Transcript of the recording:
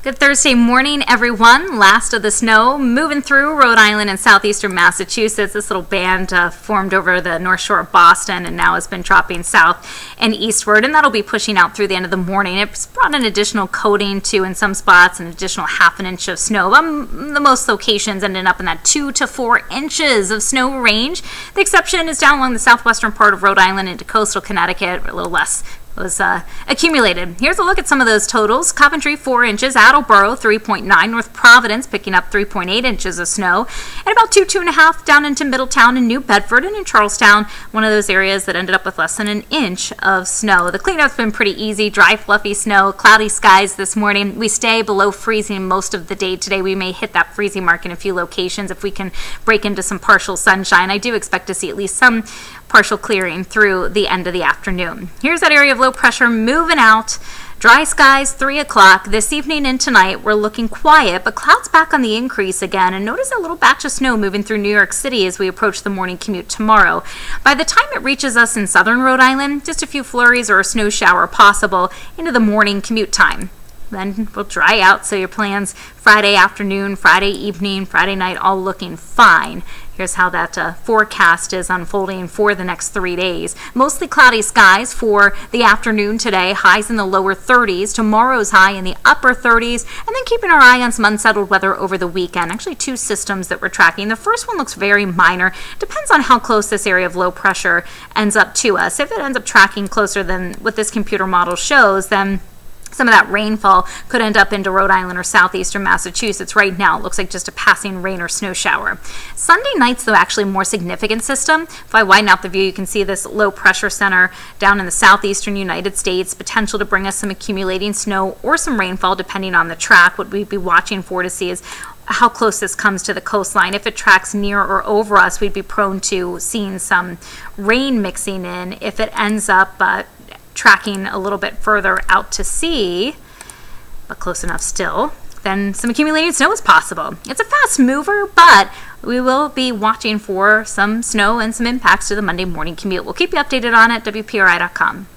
Good Thursday morning, everyone. Last of the snow moving through Rhode Island and southeastern Massachusetts. This little band formed over the north shore of Boston and now has been dropping south and eastward, and that'll be pushing out through the end of the morning. It's brought an additional coating to, in some spots, an additional half an inch of snow. The most locations ended up in that 2 to 4 inches of snow range. The exception is down along the southwestern part of Rhode Island into coastal Connecticut, a little less was accumulated. Here's a look at some of those totals. Coventry 4 inches, Attleboro 3.9, North Providence picking up 3.8 inches of snow, and about 2.5 down into Middletown and New Bedford, and in Charlestown, one of those areas that ended up with less than an inch of snow. The cleanup's been pretty easy. Dry, fluffy snow, cloudy skies this morning. We stay below freezing most of the day today. We may hit that freezing mark in a few locations if we can break into some partial sunshine. I do expect to see at least some partial clearing through the end of the afternoon. Here's that area of low pressure moving out. Dry skies, 3 o'clock. This evening and tonight, we're looking quiet, but clouds back on the increase again. And notice a little batch of snow moving through New York City as we approach the morning commute tomorrow. By the time it reaches us in southern Rhode Island, just a few flurries or a snow shower possible into the morning commute time. Then we'll dry out, so your plans Friday afternoon, Friday evening, Friday night, all looking fine. Here's how that forecast is unfolding for the next 3 days. Mostly cloudy skies for the afternoon today, highs in the lower 30s. Tomorrow's high in the upper 30s, and then keeping our eye on some unsettled weather over the weekend. Actually, 2 systems that we're tracking. The first one looks very minor. Depends on how close this area of low pressure ends up to us. If it ends up tracking closer than what this computer model shows, then some of that rainfall could end up into Rhode Island or southeastern Massachusetts. Right now, it looks like just a passing rain or snow shower. Sunday night's, though, actually a more significant system. If I widen out the view, you can see this low pressure center down in the southeastern United States, potential to bring us some accumulating snow or some rainfall, depending on the track. What we'd be watching for to see is how close this comes to the coastline. If it tracks near or over us, we'd be prone to seeing some rain mixing in. If it ends up tracking a little bit further out to sea, but close enough still, then some accumulated snow is possible. It's a fast mover, but we will be watching for some snow and some impacts to the Monday morning commute. We'll keep you updated on it at WPRI.com.